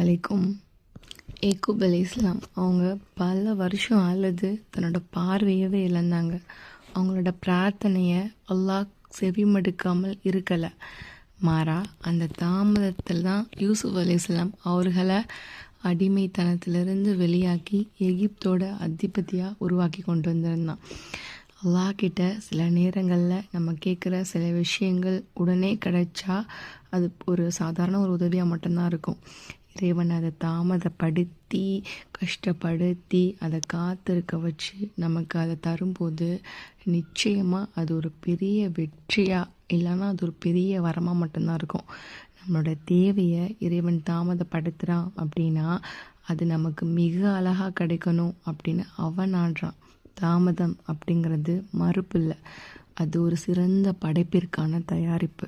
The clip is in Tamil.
அலைக்கும். ஏக்கூப் அலைஹிஸ்ஸலாம் அவங்க பல வருஷம் அழுது தன்னோட பார்வையவே இழந்தாங்க. அவங்களோட பிரார்த்தனையை அல்லாஹ் செவிமடுக்காமல் இருக்கலை. மாறா அந்த தாமதத்தில் தான் யூசுப் அலைஹிஸ்ஸலாம் அவர்களை அடிமைத்தனத்திலிருந்து வெளியாக்கி எகிப்தோட அதிபதியாக உருவாக்கி கொண்டு வந்திருந்தான். அல்லாஹ் கிட்ட சில நேரங்களில் நம்ம கேட்குற சில விஷயங்கள் உடனே கிடைச்சா அது ஒரு சாதாரண ஒரு உதவியாக மட்டும்தான் இருக்கும். இறைவன் அதை தாமதப்படுத்தி கஷ்டப்படுத்தி அதை காத்திருக்க வச்சு நமக்கு அதை தரும்போது நிச்சயமாக அது ஒரு பெரிய வெற்றியாக இல்லைன்னா அது ஒரு பெரிய வரமாக மட்டும்தான் இருக்கும். நம்மளோட தேவையை இறைவன் தாமதப்படுத்துகிறான் அப்படின்னா அது நமக்கு மிக அழகாக கிடைக்கணும் அப்படின்னு அவன் ஆடுறான். தாமதம் அப்படிங்கிறது மறுப்பு இல்லை, அது ஒரு சிறந்த படைப்பிற்கான தயாரிப்பு.